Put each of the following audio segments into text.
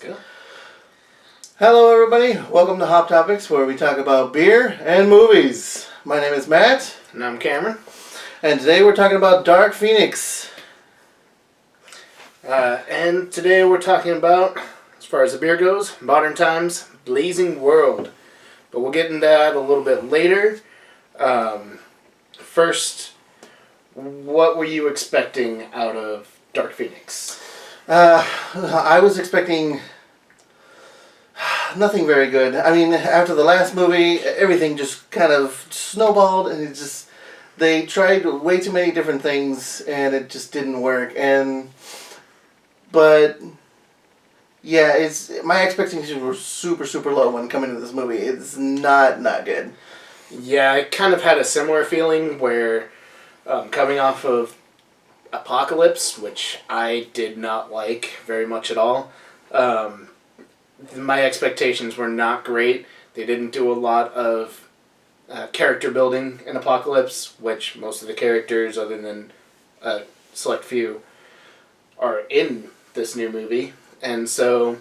go. Hello, everybody. Welcome to HopTopics, where we talk about beer and movies. My name is Matt. And I'm Cameron. And today we're talking about Dark Phoenix. And today we're talking about, as far as the beer goes, Modern Times, Blazing World. But we'll get into that a little bit later. First, what were you expecting out of Dark Phoenix? I was expecting nothing very good. I mean, after the last movie, everything just kind of snowballed, and they tried way too many different things, and it just didn't work. But yeah, my expectations were super, super low when coming to this movie. It's not good. Yeah, I kind of had a similar feeling where, coming off of Apocalypse, which I did not like very much at all, my expectations were not great. They didn't do a lot of character building in Apocalypse, which most of the characters, other than a select few, are in this new movie. And so,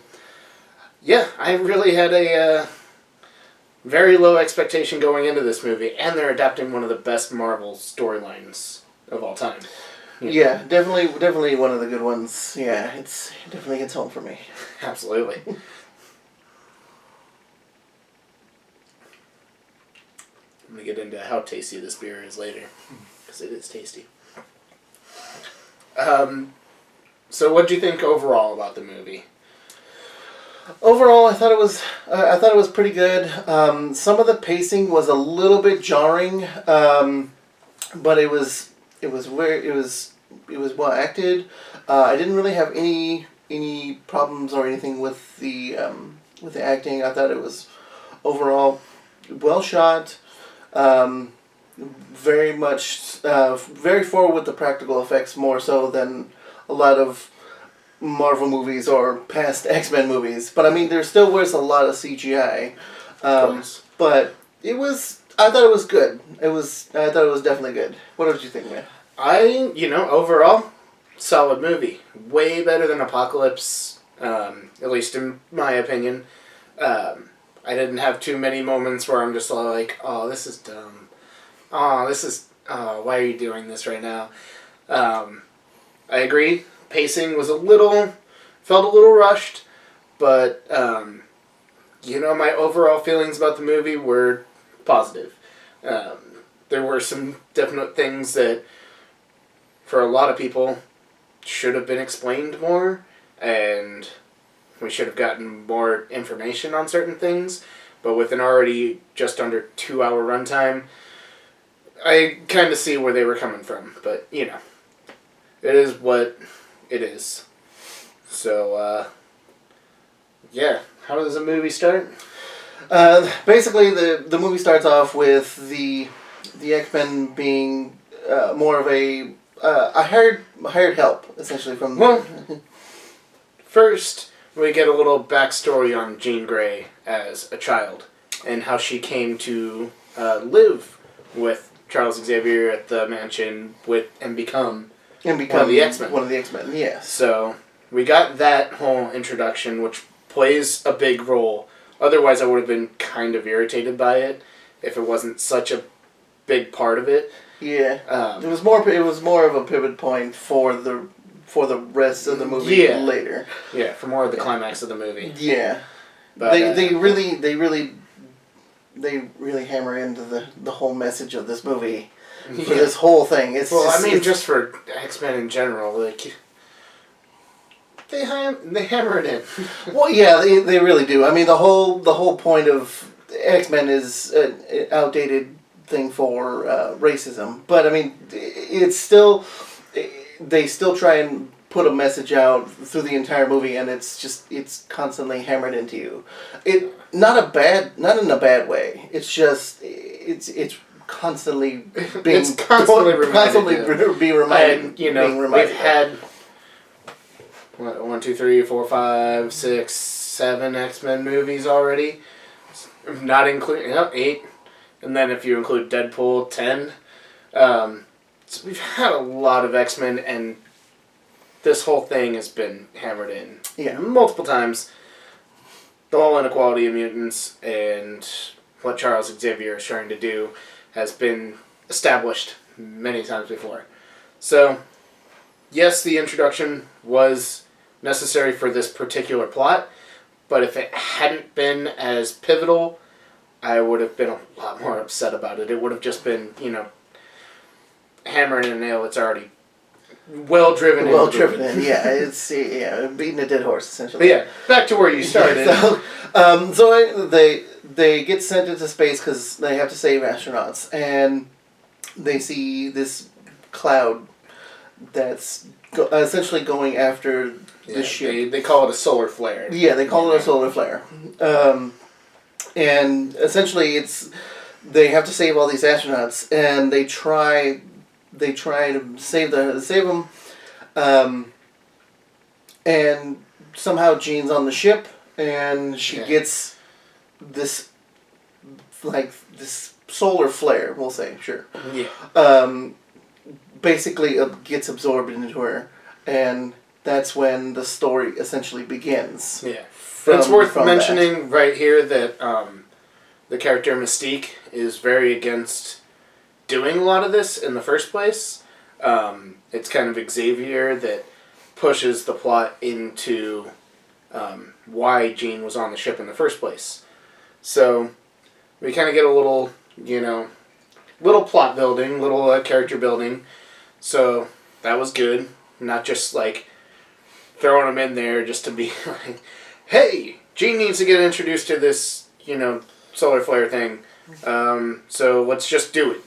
yeah, I really had a very low expectation going into this movie, and they're adapting one of the best Marvel storylines of all time. Yeah, definitely one of the good ones. Yeah, it definitely hits home for me. Absolutely. I'm going to get into how tasty this beer is later, because it is tasty. So what do you think overall about the movie? Overall, I thought it was pretty good. Some of the pacing was a little bit jarring, but it was well acted. I didn't really have any problems or anything with the acting. I thought it was overall well shot. Very much very forward with the practical effects, more so than a lot of Marvel movies or past X-Men movies. But I mean, there still was a lot of CGI. But I thought it was good. I thought it was definitely good. What did you think, man? Overall, solid movie. Way better than Apocalypse, at least in my opinion. I didn't have too many moments where I'm just like, oh, this is dumb. Why are you doing this right now? I agree. Pacing was felt a little rushed, but, my overall feelings about the movie were positive. There were some definite things that, for a lot of people, should have been explained more, and we should have gotten more information on certain things, but with an already just under 2-hour runtime, I kind of see where they were coming from, but, it is what it is. So, how does the movie start? Basically, the movie starts off with the X-Men being more of a hired help, essentially, from... Well, first, we get a little backstory on Jean Grey as a child, and how she came to live with Charles Xavier at the mansion and become one of the X-Men. One of the X-Men, yes. So, we got that whole introduction, which plays a big role. Otherwise, I would have been kind of irritated by it if it wasn't such a big part of it. Yeah, it was more of a pivot point for the rest of the movie later. Yeah, for more of the climax of the movie. Yeah, but they really hammer into the whole message of this movie for this whole thing. Just for X-Men in general, like they hammer it in. Well, yeah, they really do. I mean, the whole point of X-Men is an outdated thing for racism, but I mean, they still try and put a message out through the entire movie, and it's constantly hammered into you. Not in a bad way. It's just it's constantly being be reminded. And, we've had 1, 2, 3, 4, 5, 6, 7 X-Men movies already. Not including 8. And then if you include Deadpool, 10. So we've had a lot of X-Men, and this whole thing has been hammered in multiple times. the whole inequality of mutants and what Charles Xavier is trying to do has been established many times before. So, yes, the introduction was necessary for this particular plot, but if it hadn't been as pivotal, I would have been a lot more upset about it. It would have just been, hammering a nail that's already well driven in. Well driven in, yeah. It's beating a dead horse essentially. But yeah, back to where you started. So they get sent into space because they have to save astronauts, and they see this cloud that's essentially going after the ship. They call it a solar flare. Yeah, they call it a solar flare. And essentially they have to save all these astronauts, and they try to save them, and somehow Jean's on the ship, and she gets this solar flare, we'll say, sure. Yeah. Basically gets absorbed into her, and that's when the story essentially begins. Yeah. It's worth mentioning right here that the character Mystique is very against doing a lot of this in the first place. It's kind of Xavier that pushes the plot into why Jean was on the ship in the first place. So we kind of get a little, little plot building, little character building. So that was good. Not just throwing them in there just to be like, hey, Jean needs to get introduced to this, solar flare thing. So let's just do it.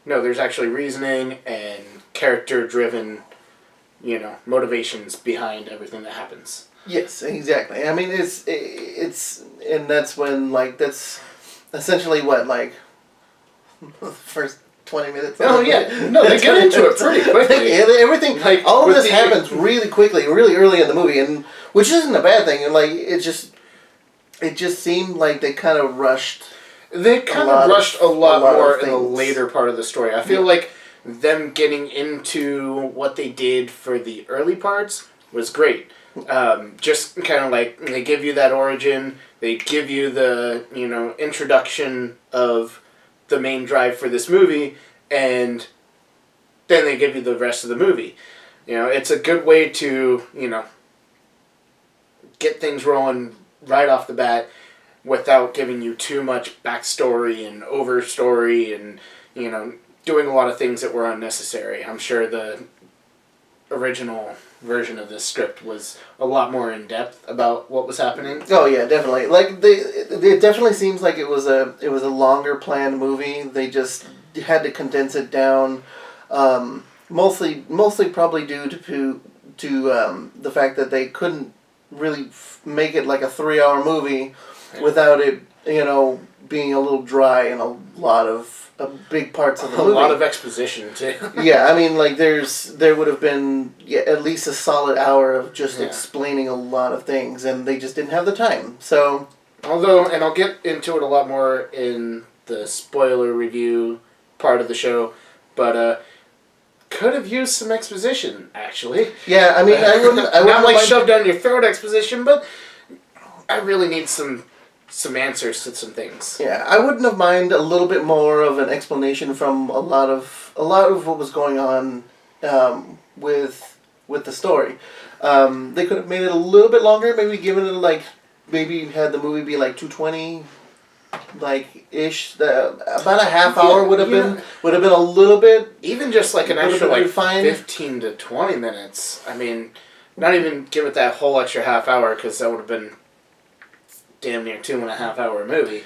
No, there's actually reasoning and character-driven, motivations behind everything that happens. Yes, exactly. I mean, it's and that's when that's essentially what the first 20 minutes. Oh yeah, no, they get into it pretty quickly. Everything, all of this happens really quickly, really early in the movie, and which isn't a bad thing. And it just seemed like they kind of rushed. They kind of rushed a lot more in the later part of the story. I feel like them getting into what they did for the early parts was great. Just kind of they give you that origin, they give you the, introduction of the main drive for this movie, and then they give you the rest of the movie. It's a good way to, get things rolling right off the bat without giving you too much backstory and overstory and, doing a lot of things that were unnecessary. I'm sure the original version of this script was a lot more in depth about what was happening. Oh yeah, definitely. It definitely seems like it was a longer planned movie. They just had to condense it down, mostly probably due to the fact that they couldn't really make it like a 3-hour movie without it being a little dry and a lot of big parts of the movie. A lot of exposition too. Yeah, I mean, there would have been at least a solid hour of just explaining a lot of things, and they just didn't have the time. So, and I'll get into it a lot more in the spoiler review part of the show, but could have used some exposition actually. Yeah, I mean, I wouldn't not shoved down your throat exposition, but I really need some answers to some things. Yeah, I wouldn't have minded a little bit more of an explanation from a lot of what was going on with the story. They could have made it a little bit longer, maybe given it maybe had the movie be 220 ish. About a half hour would have been a little bit. Even just an extra 15 to 20 minutes. I mean, not even give it that whole extra half hour, because that would have been damn near 2.5 hour movie.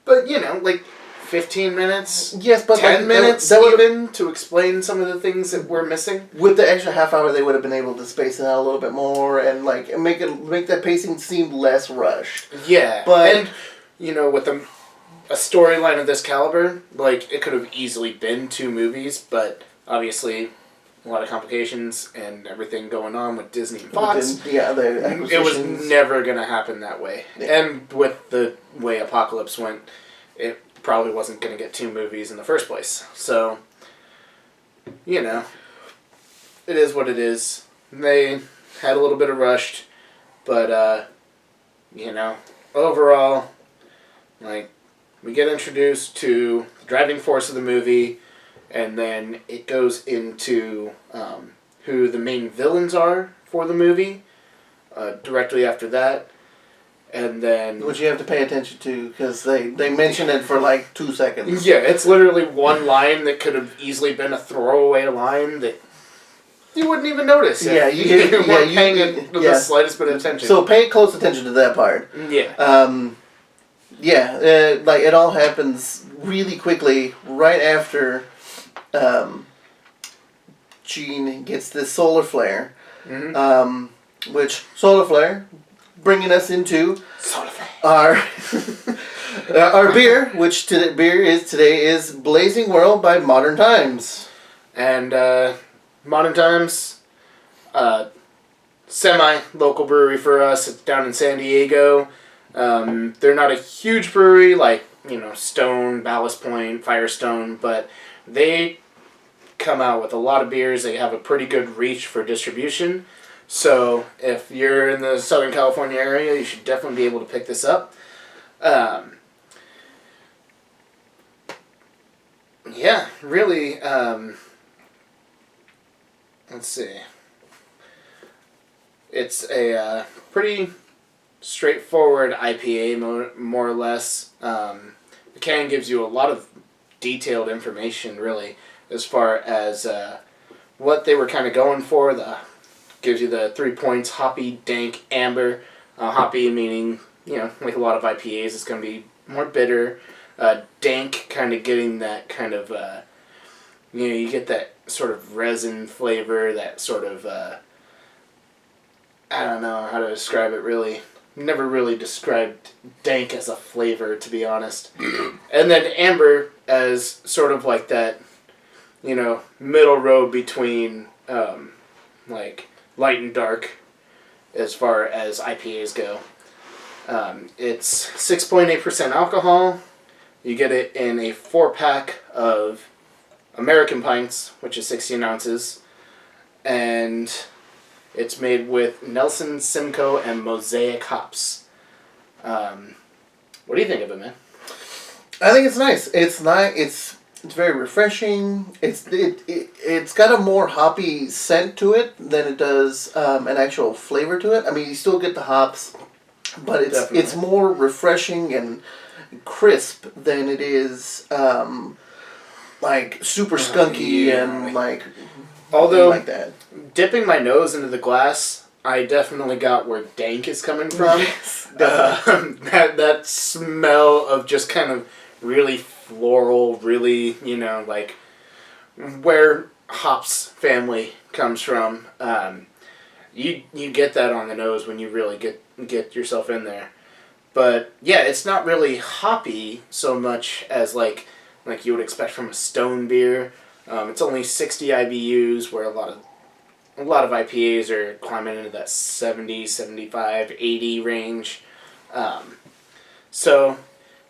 But 15 minutes. Yes, but 10 minutes even to explain some of the things that we're missing. With the extra half hour, they would have been able to space it out a little bit more and make that pacing seem less rushed. Yeah, but with a storyline of this caliber, it could have easily been 2 movies, but obviously a lot of complications and everything going on with Disney and Fox. It was never going to happen that way. Yeah. And with the way Apocalypse went, it probably wasn't going to get 2 movies in the first place. So, it is what it is. They had a little bit of rushed, but you know, overall, like, we get introduced to the driving force of the movie, and then it goes into who the main villains are for the movie directly after that. And then... Which you have to pay attention to, because they mention it for like 2 seconds. Yeah, it's literally one line that could have easily been a throwaway line that you wouldn't even notice if you weren't paying it the slightest bit of attention. So pay close attention to that part. Yeah. Like it all happens really quickly right after Jean gets this solar flare. Mm-hmm. Which, solar flare, bringing us into our beer, which today is Blazing World by Modern Times. And Modern Times, semi-local brewery for us. It's down in San Diego. They're not a huge brewery like, Stone, Ballast Point, Firestone, but they come out with a lot of beers. They have a pretty good reach for distribution. So if you're in the Southern California area, you should definitely be able to pick this up. Yeah, really, let's see. It's a pretty straightforward IPA, more or less. The can gives you a lot of detailed information, really, as far as what they were kind of going for. Gives you the 3 points: hoppy, dank, amber. Hoppy meaning, like a lot of IPAs, it's going to be more bitter. Dank, kind of getting that kind of, you get that sort of resin flavor, that sort of, I don't know how to describe it really. Never really described dank as a flavor, to be honest. And then amber as sort of like that, middle road between, like, light and dark as far as IPAs go. It's 6.8% alcohol. You get it in a 4-pack of American pints, which is 16 ounces. And it's made with Nelson, Simcoe, and Mosaic hops. What do you think of it, man? I think it's nice. It's nice. It's very refreshing. It's got a more hoppy scent to it than it does an actual flavor to it. I mean, you still get the hops, but it's more refreshing and crisp than it is like super skunky and like. Although, like that. Dipping my nose into the glass, I definitely got where dank is coming from. Yes, that smell of just kind of really floral, really, like where hops family comes from. You get that on the nose when you really get yourself in there. But yeah, it's not really hoppy so much as like you would expect from a Stone beer. It's only 60 IBUs, where a lot of IPAs are climbing into that 70, 75, 80 range. So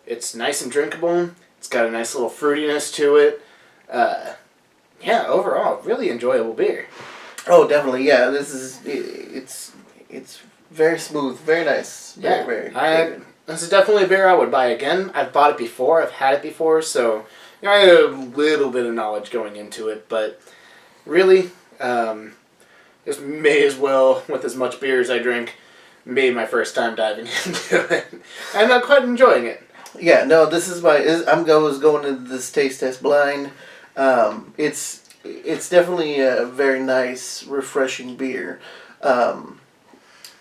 it's nice and drinkable. It's got a nice little fruitiness to it. Yeah, overall, really enjoyable beer. Oh, definitely. Yeah, it's very smooth, very nice. Very this is definitely a beer I would buy again. I've bought it before. I've had it before, so I had a little bit of knowledge going into it. But really, just may as well, with as much beer as I drink, be my first time diving into it, and I'm quite enjoying it. Yeah, no, this is I'm going into this taste test blind. It's definitely a very nice, refreshing beer.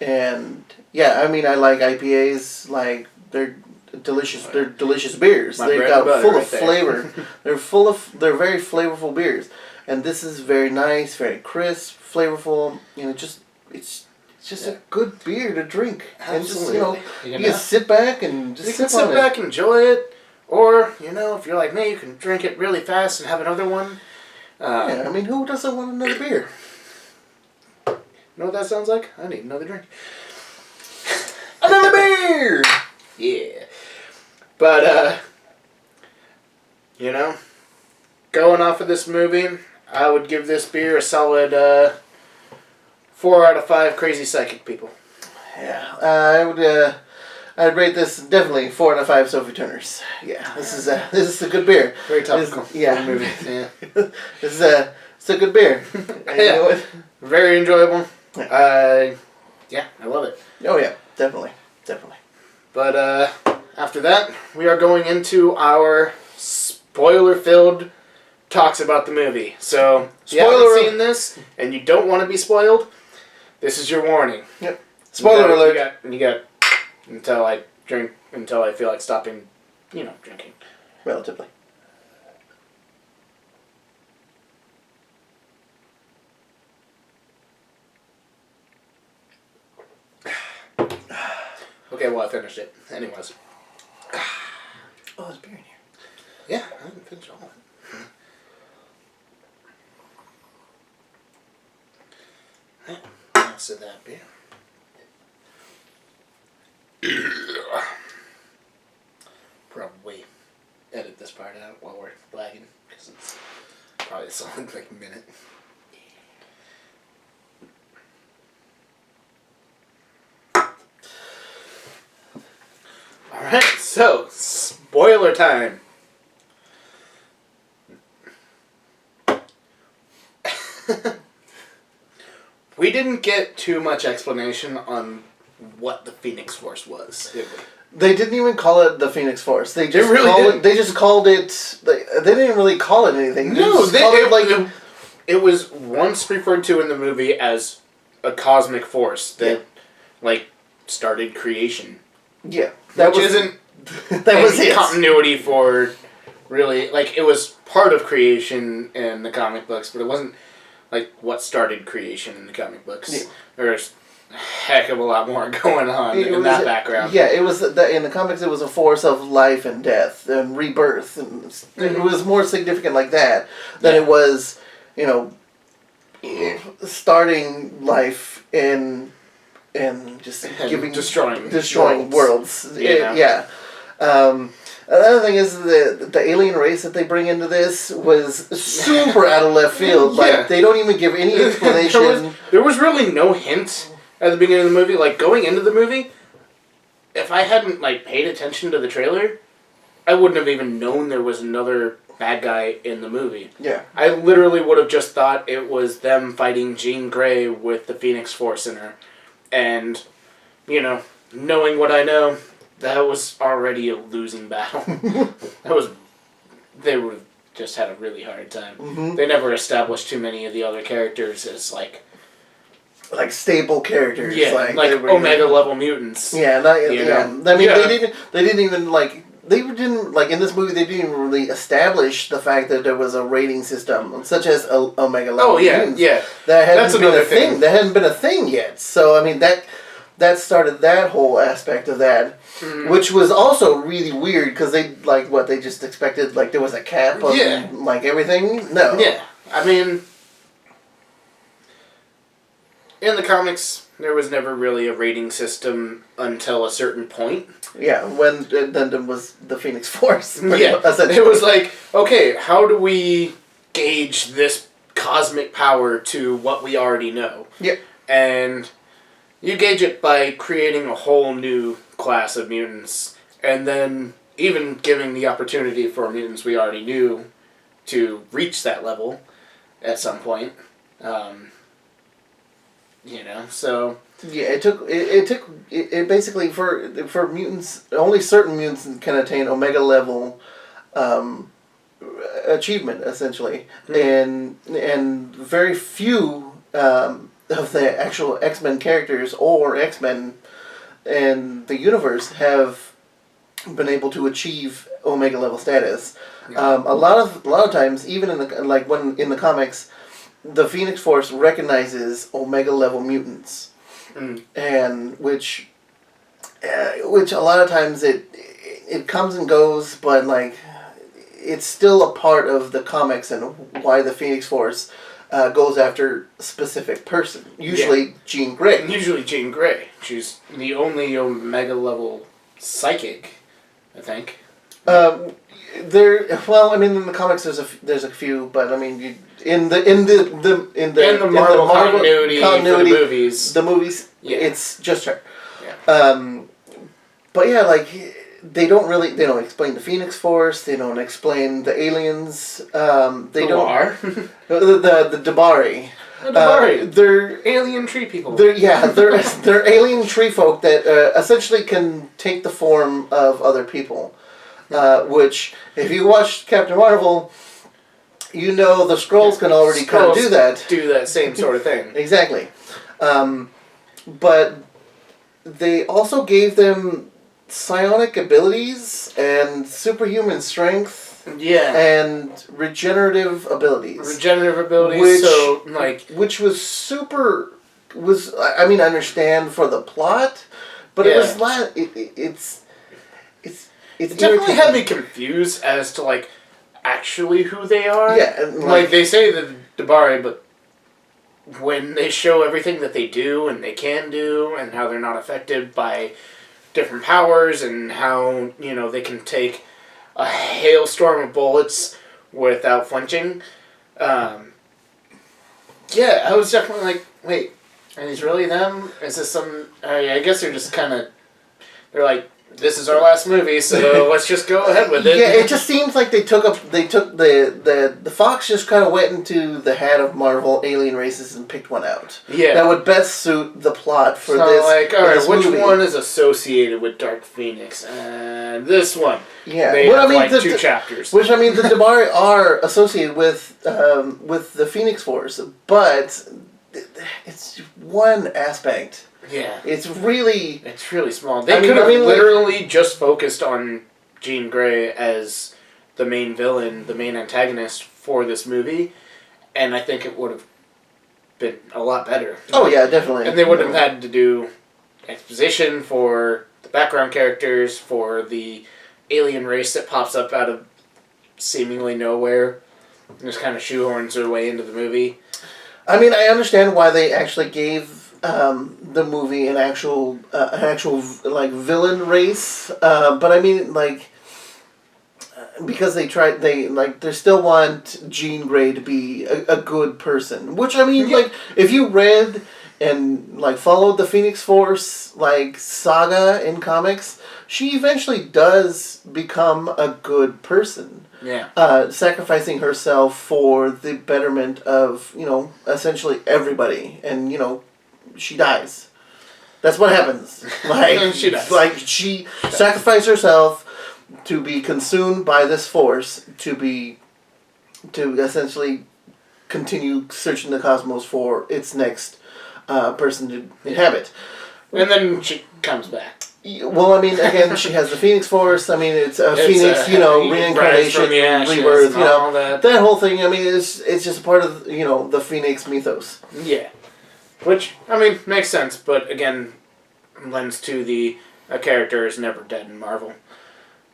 And yeah, I mean, I like IPAs. Like, they're delicious. They're delicious beers. They're full of flavor. They're very flavorful beers. And this is very nice, very crisp, flavorful. It's just a good beer to drink. Absolutely. And just, you can sit back and just sit back, enjoy it. Or, if you're like me, you can drink it really fast and have another one. Yeah, I mean, who doesn't want another beer? You know what that sounds like? I need another drink. Another beer! Yeah. But, going off of this movie, I would give this beer a solid 4 out of 5 crazy psychic people. Yeah, I would I'd rate this definitely 4 out of 5 Sophie Turners. Yeah, this is a good beer. Very topical. Yeah, movie. Yeah. It's a good beer. And you know what? Very enjoyable. Yeah. Yeah, I love it. Oh yeah, definitely. But after that, we are going into our spoiler-filled talks about the movie. So, if you haven't seen this and you don't want to be spoiled, this is your warning. Yep. Spoiler alert. You got until I feel like stopping, drinking. Relatively. Okay, well, I finished it. Anyways. Oh, there's beer in here. Yeah, I haven't finished all of it. That's that beer. Probably edit this part out while we're lagging, because it's probably something like a minute. Alright, so, spoiler time. We didn't get too much explanation on what the Phoenix Force was, did we? They didn't even call it the Phoenix Force. They just really called it. They didn't really call it anything. It was once referred to in the movie as a cosmic force that, started creation. Yeah, that isn't. That was it. Continuity for really it was part of creation in the comic books, but it wasn't what started creation in the comic books. Yeah. There's a heck of a lot more going on in that background. Yeah, it was in the comics. It was a force of life and death and rebirth, and it was more significant like that than it was, starting life and just destroying worlds. Yeah. Another thing is the alien race that they bring into this was super out of left field. Yeah. They don't even give any explanation. there was really no hint at the beginning of the movie. Going into the movie, if I hadn't paid attention to the trailer, I wouldn't have even known there was another bad guy in the movie. Yeah. I literally would have just thought it was them fighting Jean Grey with the Phoenix Force in her. And, knowing what I know, that was already a losing battle. They would have just had a really hard time. Mm-hmm. They never established too many of the other characters as stable characters. Yeah, Omega level mutants. Yeah, I mean, they didn't even in this movie they didn't even really establish the fact that there was a rating system such as Omega level mutants. Yeah. That's another thing. That hadn't been a thing yet. So I mean that started that whole aspect of that, which was also really weird because they they just expected there was a cap of everything. No. Yeah, I mean, in the comics, there was never really a rating system until a certain point. Yeah, when then there was the Phoenix Force. Yeah, it was okay, how do we gauge this cosmic power to what we already know? Yeah, and you gauge it by creating a whole new class of mutants, and then even giving the opportunity for mutants we already knew to reach that level at some point. So... Yeah, it took basically for mutants, only certain mutants can attain Omega level achievement, essentially. Mm-hmm. And very few... of the actual X-Men characters or X-Men and the universe have been able to achieve Omega level status. Yeah. A lot of times, even in the comics, the Phoenix Force recognizes Omega level mutants, and which a lot of times it comes and goes, but it's still a part of the comics and why the Phoenix Force goes after a specific person. Usually Jean Grey. She's the only Omega level psychic, I think. In the comics there's a few, but I mean in the Marvel continuity for the movies, it's just her. Yeah. but yeah, like they don't explain the Phoenix Force. They don't explain the aliens. They don't. Are? The Dabari. The Dabari. They're alien tree people. They're alien tree folk that essentially can take the form of other people. Which, if you watch Captain Marvel, you know the Skrulls can already kind of do that. Do that same sort of thing. Exactly. But they also gave them psionic abilities and superhuman strength. Yeah. And regenerative abilities. Which was super. I mean, I understand for the plot, but it was it definitely had me confused as to like actually who they are. Yeah, and, like they say the Dabari, but when they show everything that they do and they can do and how they're not affected by different powers and how they can take a hailstorm of bullets without flinching. Yeah, I was definitely like, wait, are these really them? Is this some? I guess they're just kind of. They're like, this is our last movie, so let's just go ahead with it. Yeah, it just seems like they took the Fox just kind of went into the hat of Marvel alien races and picked one out. Yeah, that would best suit the plot for so this. Like, all right, which movie. one is associated with Dark Phoenix? And this one. Yeah, they have like 2 chapters. Which I mean, the Dabari are associated with the Phoenix Force, but it's one aspect. Yeah. It's really small. They could have literally just focused on Jean Grey as the main villain, the main antagonist for this movie, and I think it would have been a lot better. Oh yeah, definitely. And they wouldn't have had to do exposition for the background characters, for the alien race that pops up out of seemingly nowhere and just kind of shoehorns their way into the movie. I mean, I understand why they actually gave the movie an actual like villain race, but I mean like because they still want Jean Grey to be a good person, which I mean like if you read and like followed the Phoenix Force like saga in comics, she eventually does become a good person. Yeah. Sacrificing herself for the betterment of essentially everybody, and she dies. That's what happens. Like she dies. Like she sacrificed herself to be consumed by this force to essentially continue searching the cosmos for its next person to inhabit. And then she comes back. Well, I mean, again, she has the Phoenix Force. I mean, it's a Phoenix, reincarnation, rebirth, that whole thing. I mean, it's just a part of the Phoenix mythos. Yeah. Which, I mean, makes sense, but again, lends to the character is never dead in Marvel.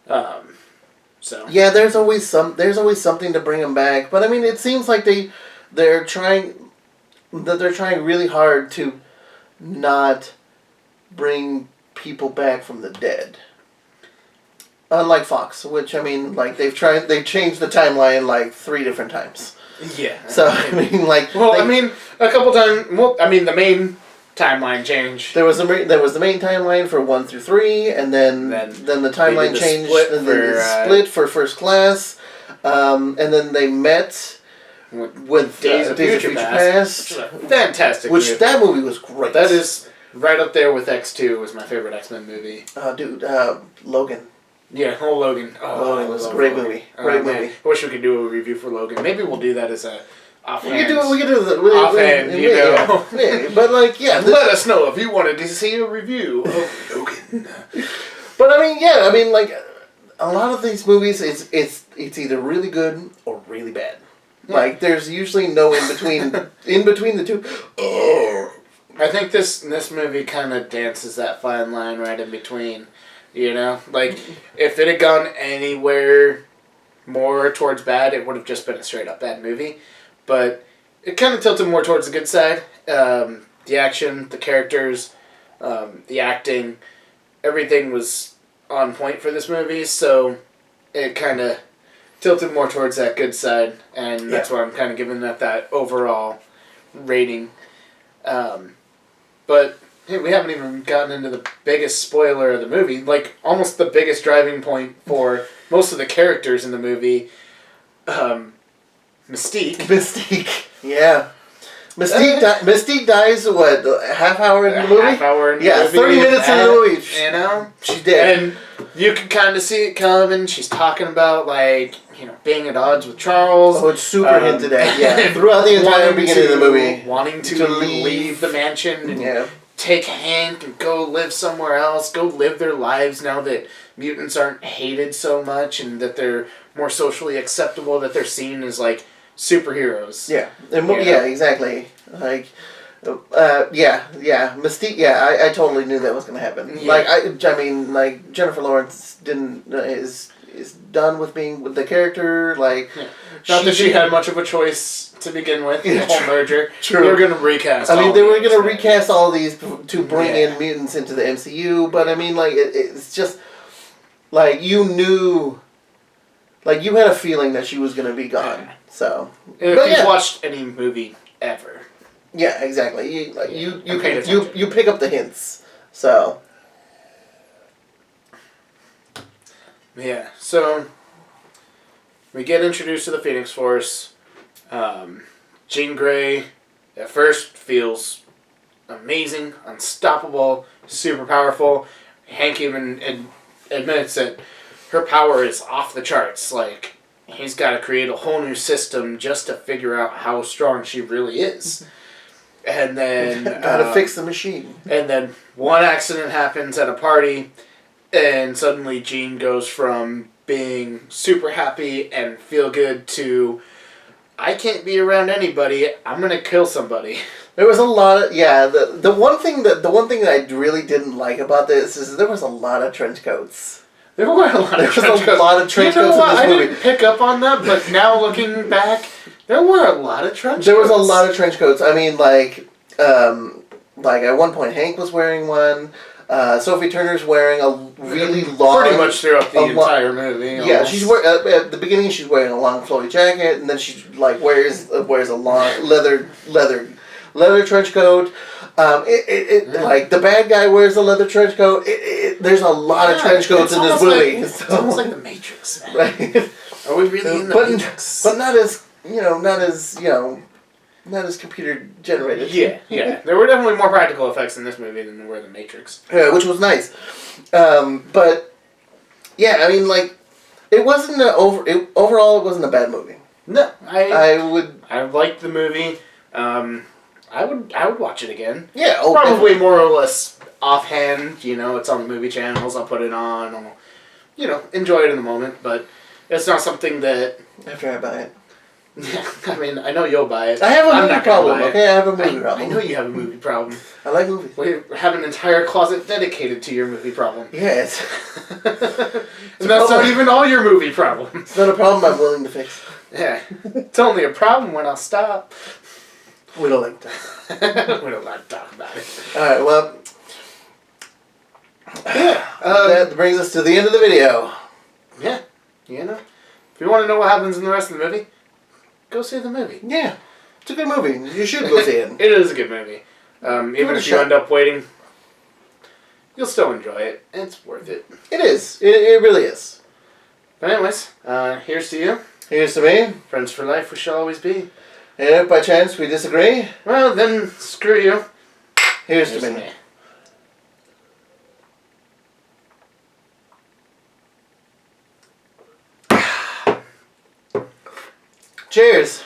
So. Yeah, there's always something to bring him back, but I mean, it seems like they're trying really hard to not bring people back from the dead. Unlike Fox, which I mean, like they've changed the timeline like 3 different times. Yeah. So I mean, like. Well, I mean, a couple times. Well, I mean, the main timeline changed. There was the main timeline for 1 through 3, and then the timeline changed. And then they split for First Class, and then they met with Days of Future Past. Fantastic. That movie was great. That is right up there with X2. Was my favorite X-Men movie. Dude, Logan. Yeah, Logan. Logan was a great movie. Great movie. I wish we could do a review for Logan. Maybe we'll do that as a offhand. We could do that. Offhand, Yeah. But like, yeah. Let us know if you wanted to see a review of Logan. But I mean, like, a lot of these movies, it's either really good or really bad. Yeah. Like, there's usually no in between. In between the two. I think this movie kind of dances that fine line right in between. Like, if it had gone anywhere more towards bad, it would have just been a straight up bad movie. But it kind of tilted more towards the good side. The action, the characters, the acting, everything was on point for this movie, so it kind of tilted more towards that good side, and that's why I'm kind of giving that overall rating. But Hey, we haven't even gotten into the biggest spoiler of the movie. Like, almost the biggest driving point for most of the characters in the movie. Mystique. Mystique. Yeah. Mystique dies, what, a half hour in the movie? Half hour in the movie. 30 minutes in the movie. You know? She's dead. And you can kind of see it coming. She's talking about, like, you know, being at odds with Charles. Oh, it's super hinted at, yeah. Throughout the entire beginning of the movie. Wanting to leave the mansion and take Hank and go live somewhere else. Go live their lives now that mutants aren't hated so much and that they're more socially acceptable, that they're seen as, like, superheroes. Yeah, yeah, exactly. Like, Mystique. Yeah, I totally knew that was gonna happen. Yeah. Like, I mean, like Jennifer Lawrence is done with being with the character. Like, not that she had much of a choice to begin with. Yeah, the whole merger. True. They were gonna recast. I mean, they were gonna recast all these to bring in mutants into the MCU, but I mean, like, it's just like you knew. Like, you had a feeling that she was going to be gone, so... If you've watched any movie ever. Yeah, exactly. You pick up the hints, so... Yeah, so... We get introduced to the Phoenix Force. Jean Grey, at first, feels amazing, unstoppable, super powerful. Hank even admits that her power is off the charts. Like, he's got to create a whole new system just to figure out how strong she really is. And then... Gotta fix the machine. And then one accident happens at a party, and suddenly Jean goes from being super happy and feel good to, I can't be around anybody, I'm gonna kill somebody. There was a lot of... Yeah, the one thing that I really didn't like about this is there was a lot of trench coats. There were a lot of trench coats in this movie. I didn't pick up on that, but now looking back, there were a lot of trench coats. There was a lot of trench coats. I mean, like at one point Hank was wearing one. Sophie Turner's wearing a really long... Pretty much throughout the entire movie. Yeah, she's at the beginning she's wearing a long flowy jacket, and then she like wears a long leather trench coat. Like, the bad guy wears a leather trench coat. There's a lot of trench coats in this movie. It's almost like the Matrix, man. Right? Are we really in the Matrix? But not as computer generated. Yeah. There were definitely more practical effects in this movie than there were in the Matrix. Yeah, which was nice. But yeah, I mean, like, it wasn't overall it wasn't a bad movie. No, I liked the movie. I would watch it again. Yeah, probably definitely. More or less offhand. You know, it's on the movie channels. I'll put it on. I'll, enjoy it in the moment. But it's not something that. After I buy it. Yeah, I mean, I know you'll buy it. I have a movie problem. Okay, I have a movie problem. I know you have a movie problem. I like movies. We have an entire closet dedicated to your movie problem. Yes. And that's not even all your movie problems. It's not a problem I'm willing to fix. Yeah, it's only a problem when I'll stop. We don't like that. We don't like to talk about it. Alright, well... Yeah. That brings us to the end of the video. Yeah. If you want to know what happens in the rest of the movie, go see the movie. Yeah. It's a good movie. You should go see it. It is a good movie. Even if you end up waiting, you'll still enjoy it. It's worth it. It is. It really is. But anyways, here's to you. Here's to me. Friends for life we shall always be. And if by chance we disagree, well, then screw you. Here's to me. Cheers.